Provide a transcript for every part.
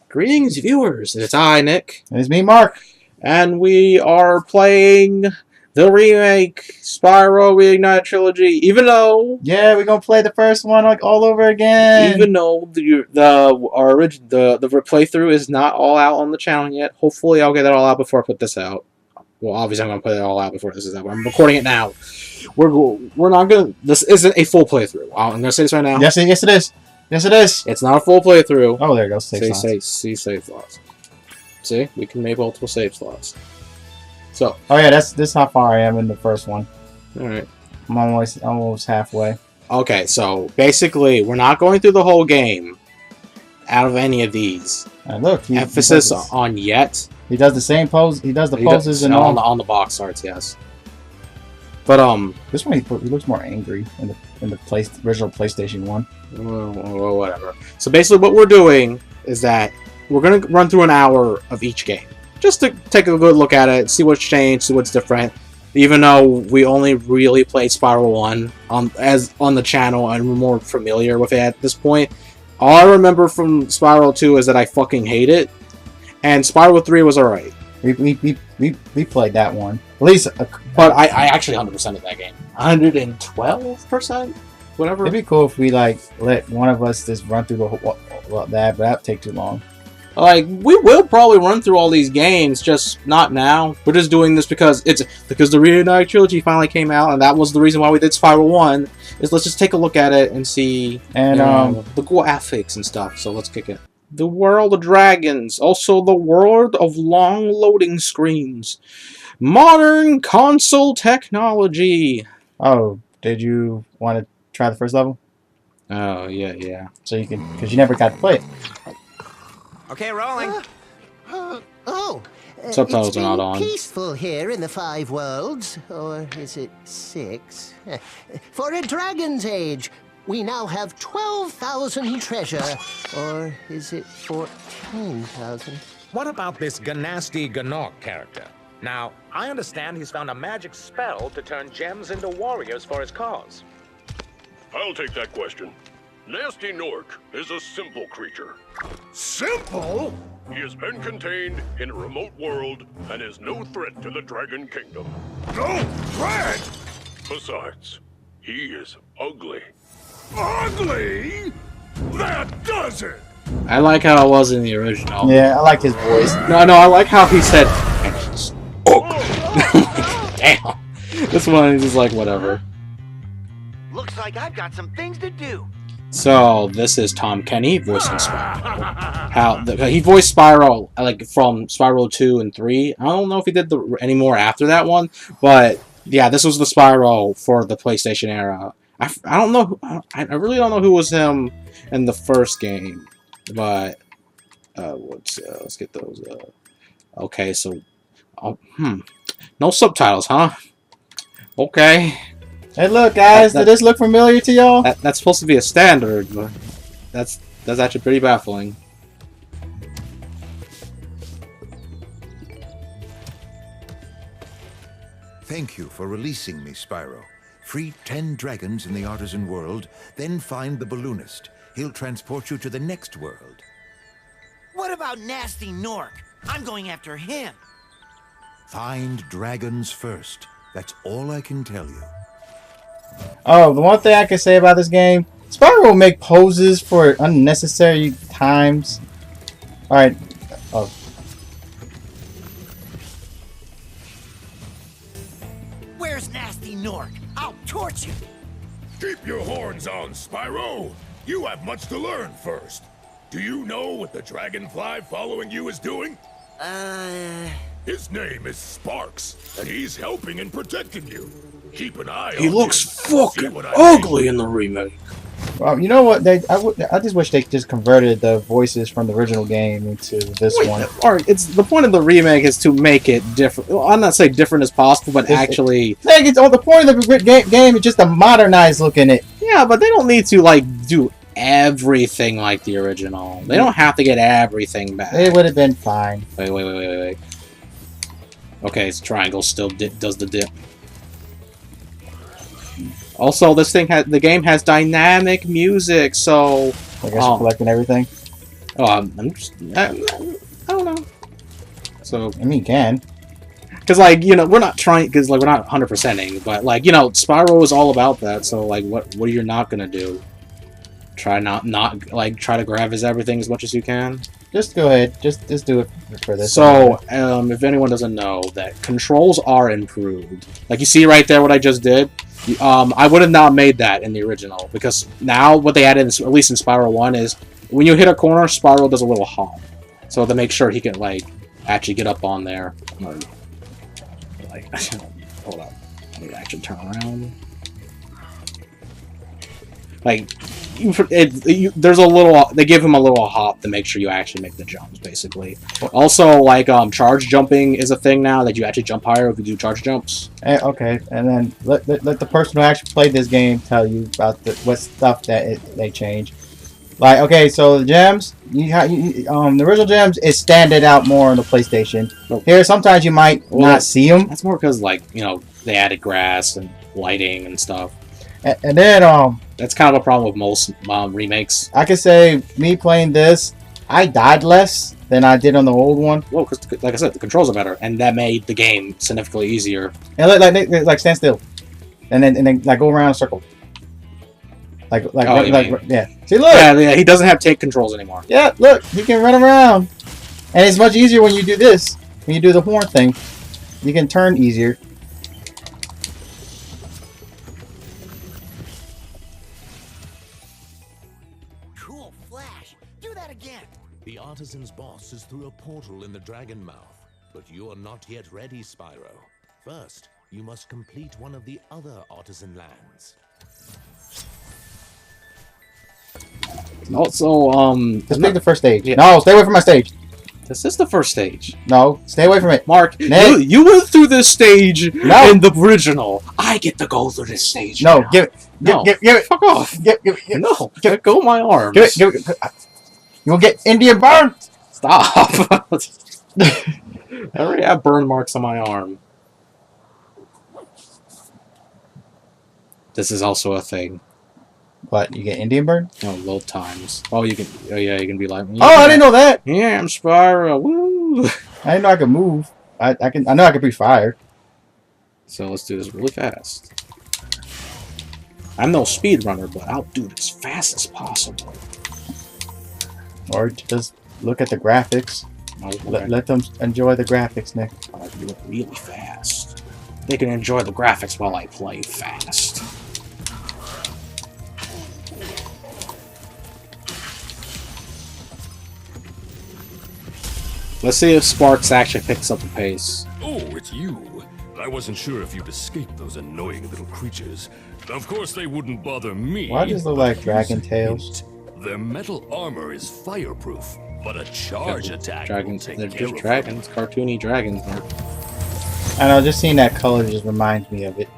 Greetings, viewers. It's I, Nick. And it's me, Mark. And we are playing the remake Spyro Reignited Trilogy. Even though, yeah, we're gonna play the first one like all over again. Even though the playthrough is not all out on the channel yet. Hopefully, I'll get that all out before I put this out. Well, obviously, I'm gonna put it all out before this is out. But I'm recording it now. We're not gonna. This isn't a full playthrough. I'm gonna say this right now. Yes, it is. Yes, it is. It's not a full playthrough. Oh, there it goes. Save slots. See, we can make multiple save slots. So. Oh yeah, this is how far I am in the first one. All right. I'm almost halfway. Okay, so basically, we're not going through the whole game out of any of these. And look, emphasis on yet. He does the same pose. He does the poses and all on the box arts, yes. But this one he looks more angry in the original PlayStation 1. Well, whatever. So basically, what we're doing is that we're gonna run through an hour of each game, just to take a good look at it, see what's changed, see what's different. Even though we only really played Spyro 1 on the channel and we're more familiar with it at this point. All I remember from Spyro 2 is that I fucking hate it, and Spyro 3 was alright. We played that one. At least, but I actually 100%ed that game. 112%? Whatever. It'd be cool if we like let one of us just run through the whole that, but that'd take too long. Like, we will probably run through all these games, just not now. We're just doing this because the Reignited Trilogy finally came out, and that was the reason why we did Spyro 1. Is let's just take a look at it and see and the graphics and stuff. So let's kick it. The world of dragons, also the world of long loading screens, modern console technology. Oh, did you want to try the first level? Oh yeah. So you can, because you never got to play it. Okay, rolling. Subtitles are not on. Peaceful here in the 5 worlds, or is it 6? For a dragon's age, we now have 12,000 treasure, or is it 14,000? What about this Ganasty Ganok character? Now, I understand he's found a magic spell to turn gems into warriors for his cause. I'll take that question. Nasty Nork is a simple creature. Simple? He has been contained in a remote world and is no threat to the Dragon Kingdom. No threat? Besides, he is ugly. Ugly? That does it! I like how it was in the original. Yeah, I like his voice. No, I like how he said, damn. This one is just like, whatever. Looks like I've got some things to do. So, this is Tom Kenny voicing Spyro. He voiced Spyro, like, from Spyro 2 and 3. I don't know if he did any more after that one, but, yeah, this was the Spyro for the PlayStation era. I don't know, I really don't know who was him in the first game, but, let's get those, okay, so, no subtitles, huh? Okay. Hey, look, guys, did this look familiar to y'all? That's supposed to be a standard, but that's actually pretty baffling. Thank you for releasing me, Spyro. Free 10 dragons in the artisan world, then find the balloonist. He'll transport you to the next world. What about Nasty Nork? I'm going after him. Find dragons first. That's all I can tell you. Oh, the one thing I can say about this game, Spyro will make poses for unnecessary times. Alright. Oh. Where's Nasty Nork? I'll torch you. Keep your horns on, Spyro. You have much to learn first. Do you know what the dragonfly following you is doing? His name is Sparks, and he's helping and protecting you. Keep an eye on him. He looks fucking ugly in the remake. Well, you know what? I just wish they just converted the voices from the original game into this one. Alright, it's the point of the remake is to make it different. Well, I'm not saying different as possible, but actually, the point of the game is just to modernize looking it. Yeah, but they don't need to like do everything like the original. They don't have to get everything back. It would have been fine. Wait. Okay, it's triangle still does the dip. Also, this thing the game has dynamic music, so I guess you're collecting everything. Oh, I don't know. So I mean, you can. because like we're not trying because like we're not 100%ing, but like Spyro is all about that. So like what you're not gonna do? Try not like try to grab his everything as much as you can. Just go ahead. Just do it for this. So if anyone doesn't know, that controls are improved. Like you see right there, what I just did. I would have not made that in the original because now what they added, at least in Spyro 1, is when you hit a corner, Spyro does a little hop. So to make sure he can like actually get up on there. Like, hold up, I need to actually turn around. Like, there's a little. They give him a little hop to make sure you actually make the jumps, basically. Also, like charge jumping is a thing now that you actually jump higher if you do charge jumps. Okay, and then let the person who actually played this game tell you about what stuff that they change. Like, okay, so the gems, the original gems is standing out more on the PlayStation. Here, sometimes you might not see them. That's more because like they added grass and lighting and stuff. And then that's kind of a problem with most remakes. I could say me playing this, I died less than I did on the old one. Well, because like I said, the controls are better, and that made the game significantly easier. And like stand still, and then like go around in a circle. Yeah. See, look. Yeah, he doesn't have take controls anymore. Yeah, look, he can run around, and it's much easier when you do this. When you do the horn thing, you can turn easier. Cool flash. Do that again. The artisan's boss is through a portal in the dragon mouth, but you are not yet ready, Spyro. First, you must complete one of the other artisan lands. Also, Just pick the first stage. Yeah. No, stay away from my stage. This is the first stage. No, stay away from it. Mark, Nick. you went through this stage in No. the original. I get to go through this stage. No, now. give it. No. Give it. Fuck off. Give it. No, let go of my arms. Give it. You will get Indian burn. Stop. I already have burn marks on my arm. This is also a thing. What? You get Indian burn? No, load times. Oh, you can. Oh, yeah, you can be like. Oh, I didn't know that. Yeah, I'm Spyro. Woo! I didn't know I could move. I know I could be fired. So let's do this really fast. I'm no speedrunner, but I'll do it as fast as possible. Or just look at the graphics. Let them enjoy the graphics, Nick. I'll do it really fast. They can enjoy the graphics while I play fast. Let's see if Sparks actually picks up the pace. Oh, it's you. I wasn't sure if you'd escaped those annoying little creatures. Of course they wouldn't bother me. Why does it look like but dragon here's a tails? hint. Their metal armor is fireproof, but a charge attack Dragons, will they're take care just of dragons, cartoony dragons. Mark. I know, just seeing that color just reminds me of it.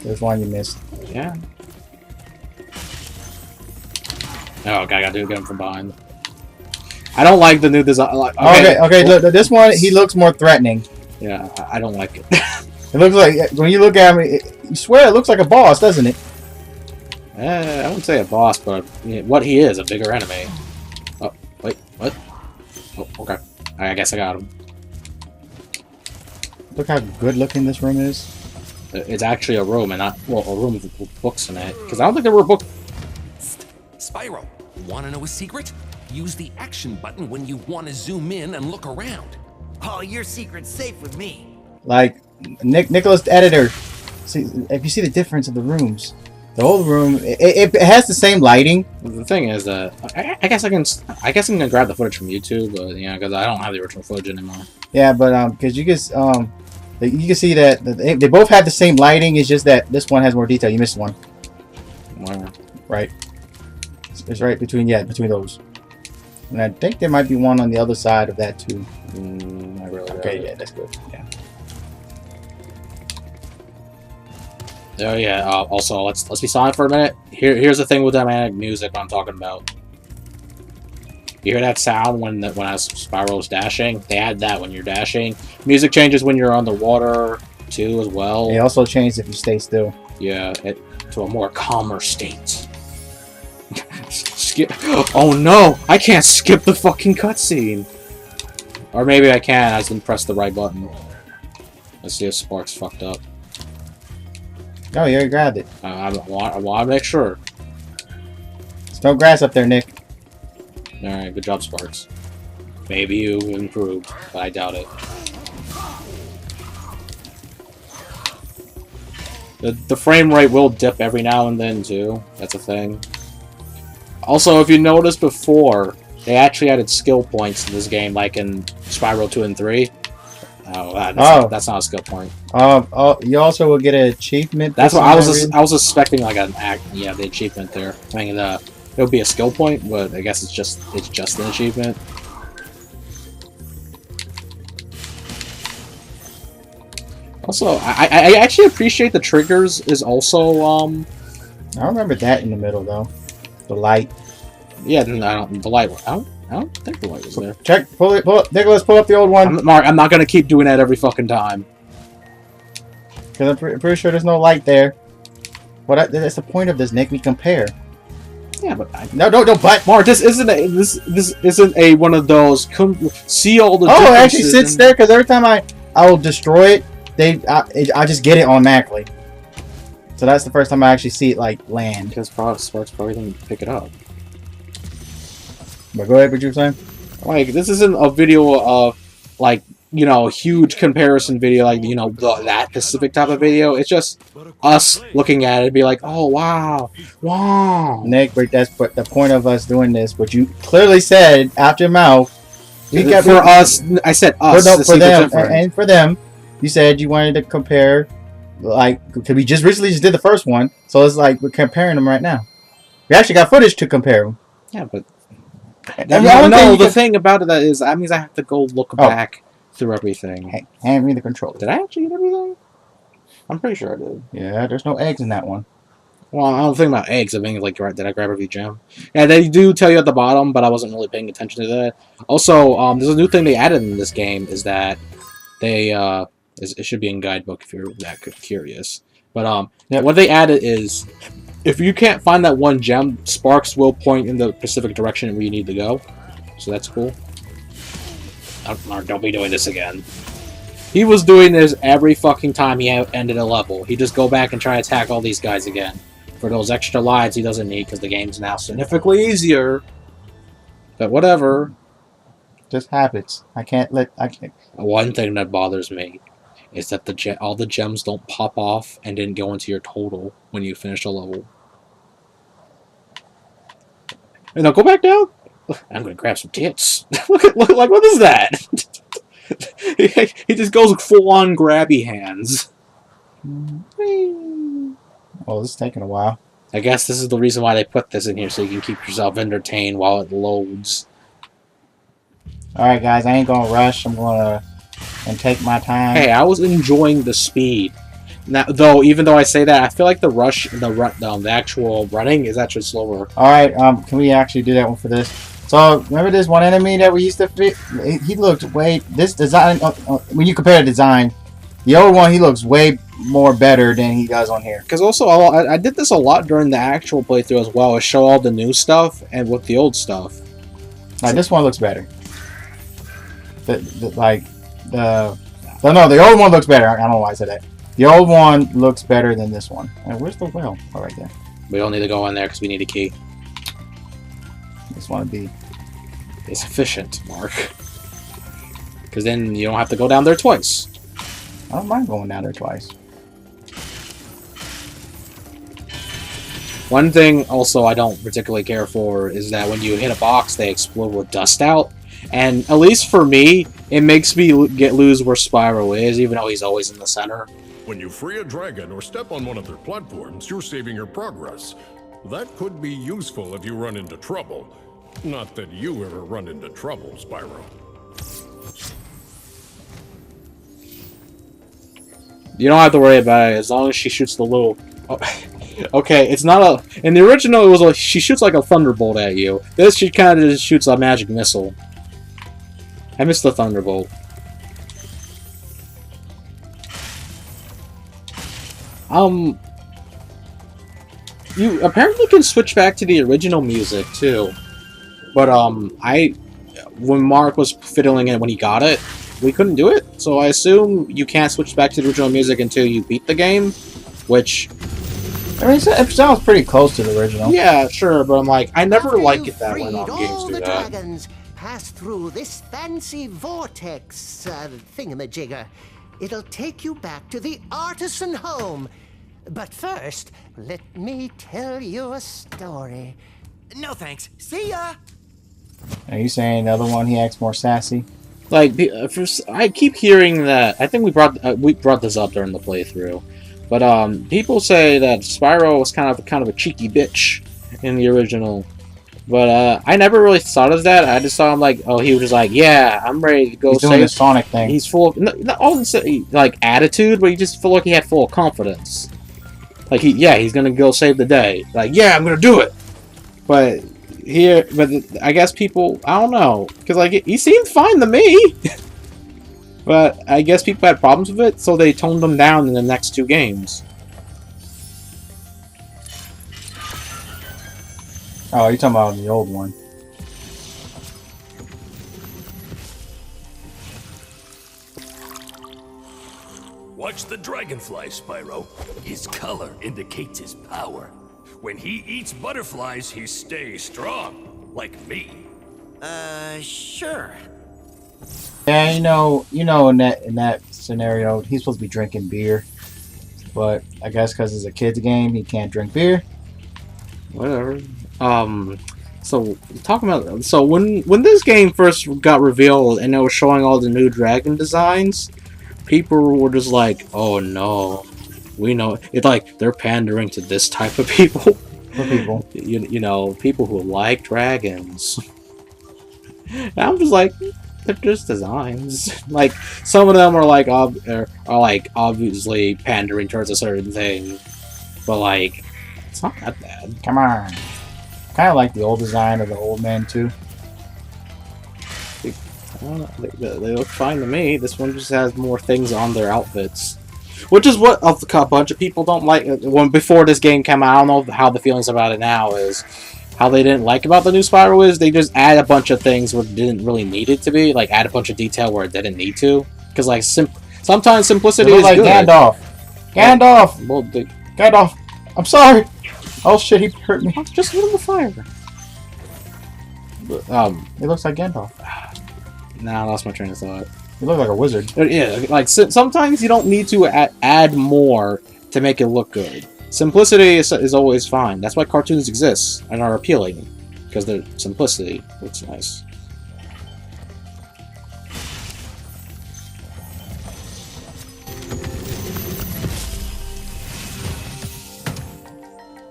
There's one you missed. Yeah. Oh, okay, I gotta get him from behind. I don't like the new design. Okay, look, this one, he looks more threatening. Yeah, I don't like it. It looks like, when you look at him, you swear it looks like a boss, doesn't it? I wouldn't say a boss, but what he is, a bigger enemy. Oh, wait, what? Oh, okay. I guess I got him. Look how good looking this room is. It's actually a room, and not, well, a room with books in it. Because I don't think there were books. Spyro, wanna know a secret? Use the action button when you want to zoom in and look around. Oh, your secret's safe with me. Like, Nicholas the editor, see, if you see the difference of the rooms. The old room, it has the same lighting. The thing is that I guess I'm gonna grab the footage from YouTube, but because I don't have the original footage anymore. Yeah, but because you can see that they both have the same lighting. It's just that this one has more detail. You missed one. Where? Right. It's right between those. And I think there might be one on the other side of that too. Not really. Okay, yeah, that's good. Yeah. Oh yeah. Also, let's be silent for a minute. Here's the thing with dynamic music I'm talking about. You hear that sound when Spyro's dashing? They add that when you're dashing. Music changes when you're on the water too, as well. It also changed if you stay still. Yeah. to a more calmer state. Skip. Oh no! I can't skip the fucking cutscene! Or maybe I can, I just didn't press the right button. Let's see if Spark's fucked up. Oh, you already grabbed it. I want to make sure. There's no grass up there, Nick. Alright, good job, Sparks. Maybe you improved, but I doubt it. The frame rate will dip every now and then, too. That's a thing. Also, if you noticed before, they actually added skill points to this game, like in Spyro 2 and 3. Oh, that's not a skill point. You also will get an achievement. That's what I was expecting, like the achievement there. I mean, it would be a skill point, but I guess it's just an achievement. Also, I actually appreciate the triggers is also I remember that in the middle though, the light. Yeah, the light. I don't think the light was there. Check, pull up, Nicholas, pull up the old one. Mark, I'm not gonna keep doing that every fucking time. Because I'm pretty sure there's no light there. That's the point of this, Nick. We compare. Yeah, but no, but Mark, this isn't a one of those. See all the. Oh, it actually sits there because every time I will destroy it, I just get it automatically. So that's the first time I actually see it like land. Because Sparks probably didn't pick it up. But go ahead, what you were saying? Like, this isn't a video of, like, you know, huge comparison video, like, you know, that specific type of video. It's just us looking at it and be like, oh, wow, wow. Nick, but that's the point of us doing this. But you clearly said out your mouth. Us, I said us. For them, and for them, you said you wanted to compare, like, because we just recently did the first one. So it's like we're comparing them right now. We actually got footage to compare them. Yeah, but... the thing about it is, that means I have to go look back through everything. Hey, hand me the controller. Did I actually get everything? I'm pretty sure I did. Yeah, there's no eggs in that one. Well, I don't think about eggs. I mean, like, did I grab every gem? Yeah, they do tell you at the bottom, but I wasn't really paying attention to that. Also, there's a new thing they added in this game, is that they, it should be in guidebook if you're that curious. But, what they added is... If you can't find that one gem, Sparks will point in the specific direction where you need to go. So that's cool. Mark, don't be doing this again. He was doing this every fucking time he ended a level. He'd just go back and try to attack all these guys again. For those extra lives he doesn't need, because the game's now significantly easier. But whatever. Just habits. I can't. One thing that bothers me is that all the gems don't pop off and didn't go into your total when you finish a level. And now go back down. I'm gonna grab some tits. look, like, what is that? he just goes full on grabby hands. Oh, this is taking a while. I guess this is the reason why they put this in here, so you can keep yourself entertained while it loads. Alright guys, I ain't gonna rush. I'm gonna take my time. Hey, I was enjoying the speed. Now, though, even though I say that, I feel like the actual running is actually slower. Alright, can we actually do that one for this? So, remember this one enemy that we used to fit? He looked way... This design... when you compare the design, the old one, he looks way more better than he does on here. Because also, I did this a lot during the actual playthrough as well, is show all the new stuff and with the old stuff. Like, this one looks better. No, the old one looks better. I don't know why I said that. The old one looks better than this one. And where's the well? Oh, right there. We don't need to go in there because we need a key. Just want to be... It's efficient, Mark. Because then you don't have to go down there twice. I don't mind going down there twice. One thing also I don't particularly care for is that when you hit a box, they explode with dust out. And at least for me, it makes me lose where Spyro is, even though he's always in the center. When you free a dragon or step on one of their platforms, you're saving your progress. That could be useful if you run into trouble. Not that you ever run into trouble, Spyro. You don't have to worry about it as long as she shoots the little... Oh. Okay, it's not a... In the original, it was she shoots like a thunderbolt at you. This, she kind of just shoots a magic missile. I missed the thunderbolt. you apparently can switch back to the original music too. But when Mark was fiddling it when he got it, we couldn't do it. So I assume you can't switch back to the original music until you beat the game, which I mean, it sounds pretty close to the original. yeah, sure, but I'm like, I never After like you've it that when freed games all do the that. dragons, pass through this fancy vortex thingamajigger. It'll take you back to the artisan home. But first, let me tell you a story. No thanks. See ya! Are you saying the other one he acts more sassy? Like, I keep hearing that. I think we brought this up during the playthrough, but people say that Spyro was kind of a cheeky bitch in the original. But I never really thought of that. I just saw him like, oh, he was just like, yeah, I'm ready to go. He's doing the Sonic thing. He's full of not all like attitude, but he just felt like he had full confidence. Like he's gonna go save the day. Like, yeah, I'm gonna do it. But I guess people, I don't know, because like he seemed fine to me. But I guess people had problems with it, so they toned him down in the next 2 games. Oh, you're talking about the old one. Watch the dragonfly, Spyro. His color indicates his power. When he eats butterflies, he stays strong, like me. Sure. Yeah, you know, in that scenario, he's supposed to be drinking beer, but I guess because it's a kids game, he can't drink beer. Whatever. So talking about when this game first got revealed and it was showing all the new dragon designs, people were just like, "Oh no, we know it's like they're pandering to this type of people." What people? You know, people who like dragons. And I'm just like, they're just designs. Like some of them are like obviously pandering towards a certain thing, but like it's not that bad. Come on. Kind of like the old design of the old man too. I don't know, they look fine to me. This one just has more things on their outfits, which is what a bunch of people don't like. When before this game came out, I don't know how the feelings about it now is. How they didn't like about the new Spyro is they just add a bunch of things where it didn't really need it to be, like add a bunch of detail where it didn't need to. Because like sometimes simplicity is like good. Gandalf. Gandalf. Well, Gandalf. I'm sorry. Oh shit, he hurt me. Just lit him the fire. It looks like Gandalf. Nah, I lost my train of thought. You look like a wizard. Yeah, like sometimes you don't need to add more to make it look good. Simplicity is always fine. That's why cartoons exist and are appealing, because their simplicity looks nice.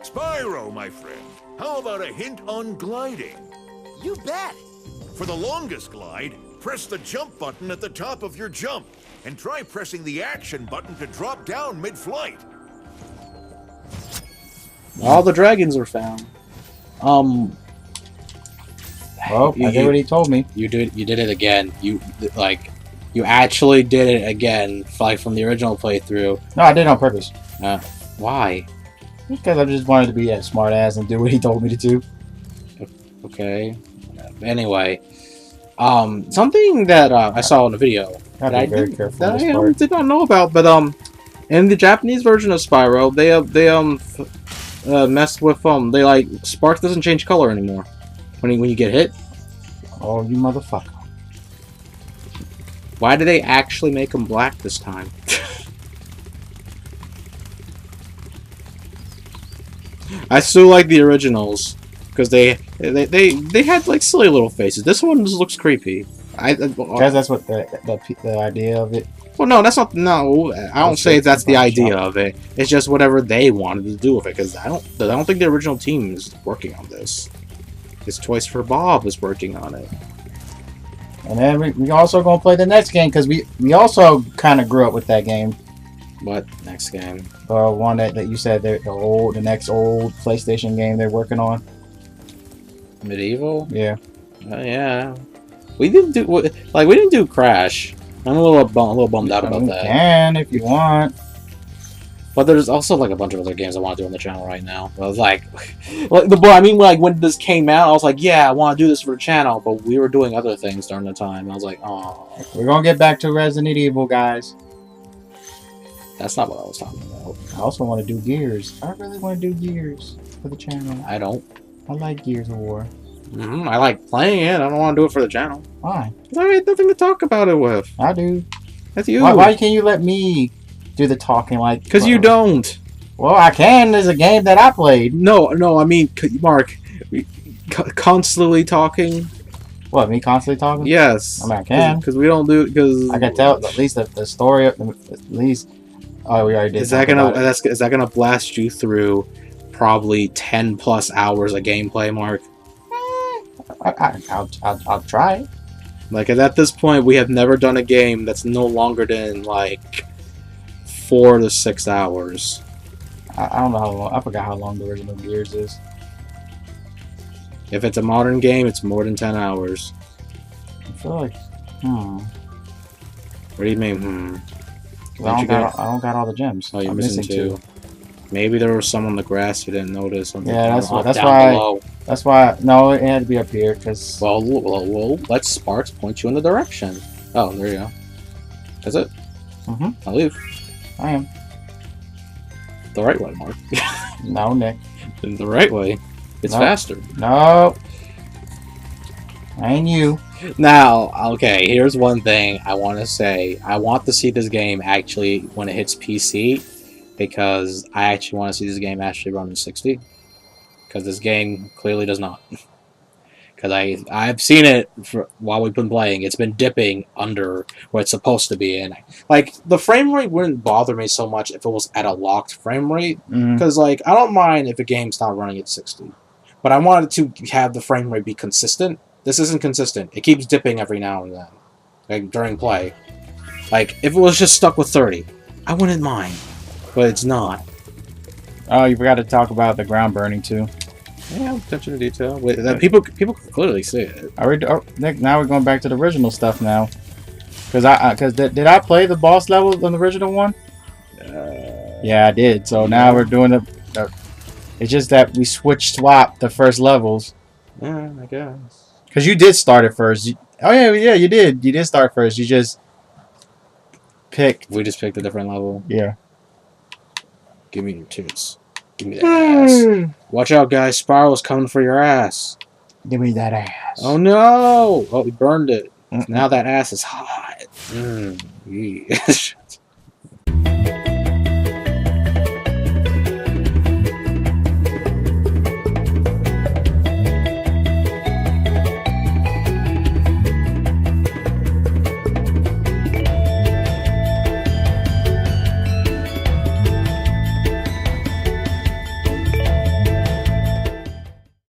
Spyro, my friend, how about a hint on gliding? You bet. For the longest glide, press the jump button at the top of your jump, and try pressing the action button to drop down mid-flight. All the dragons were found. Well, I did what he told me. You did it again. You actually did it again, like from the original playthrough. No, I did it on purpose. Why? Because I just wanted to be a smart ass and do what he told me to do. Okay. Anyway, something that I saw in a video that I did not know about, but in the Japanese version of Spyro, they messed with they like Spark doesn't change color anymore when you get hit. Oh, you motherfucker! Why did they actually make him black this time? I still like the originals because they had like silly little faces. This one just looks creepy. Because that's what the idea of it. Well, no, that's not. No, I don't say that's the idea of it. It's just whatever they wanted to do with it. Because I don't think the original team is working on this. It's Toys for Bob is working on it. And then we also gonna play the next game because we also kind of grew up with that game. What next game? One that you said the next old PlayStation game they're working on. Medieval? Yeah. Yeah. We didn't do Crash. I'm a little bummed out about that. You can if you want. But there's also like a bunch of other games I want to do on the channel right now. I was like, I mean, like when this came out, I was like, yeah, I want to do this for the channel. But we were doing other things during the time. I was like, oh, we're gonna get back to Resident Evil, guys. That's not what I was talking about. I also want to do Gears. I really want to do Gears for the channel. I don't. I like Gears of War. I like playing it. I don't want to do it for the channel. Why? Because I had nothing to talk about it with. I do. That's you. Why can't you let me do the talking? Like, because you don't. Well, I can. There's a game that I played. No. I mean, Mark, constantly talking. What, me constantly talking? Yes. I mean, I can. Because we don't do. Because I can tell at least the story. At least. Oh, we already did. Is that gonna blast you through probably 10+ hours of gameplay, Mark? I'll try it. Like at this point, we have never done a game that's no longer than like 4 to 6 hours. I don't know how long. I forgot how long the original Gears is. If it's a modern game, it's more than 10 hours. I feel like, What do you mean, I don't got all the gems. Oh, you're missing 2. Maybe there was some on the grass you didn't notice. Yeah, that's why. Below. That's why. No, it had to be up here because. Well, let Sparks point you in the direction. Oh, there you go. Is it? I'll leave. I am. The right way, Mark. No, Nick. In the right way. It's faster. No. I ain't you. Now, okay, here's one thing I want to say. I want to see this game actually when it hits PC, because I actually want to see this game actually run in 60. Because this game clearly does not. Because I've seen it while we've been playing. It's been dipping under where it's supposed to be. And like, the frame rate wouldn't bother me so much if it was at a locked frame rate. Because, like, I don't mind if a game's not running at 60. But I wanted to have the frame rate be consistent. This isn't consistent. It keeps dipping every now and then, like during play. Like, if it was just stuck with 30, I wouldn't mind. But it's not. Oh, you forgot to talk about the ground burning too. Yeah, attention to detail. Wait, people can clearly see it. Nick, now we're going back to the original stuff now. Because did I play the boss level on the original one? Yeah, I did. So now we're doing the. It's just that we swapped the first levels. Yeah, I guess. Because you did start it first. Oh yeah, you did. You did start first. You just picked. We just picked a different level. Yeah. Give me your tits. Give me that ass. Watch out, guys. Spyro's coming for your ass. Give me that ass. Oh no! Oh, we burned it. Now that ass is hot. Yeah.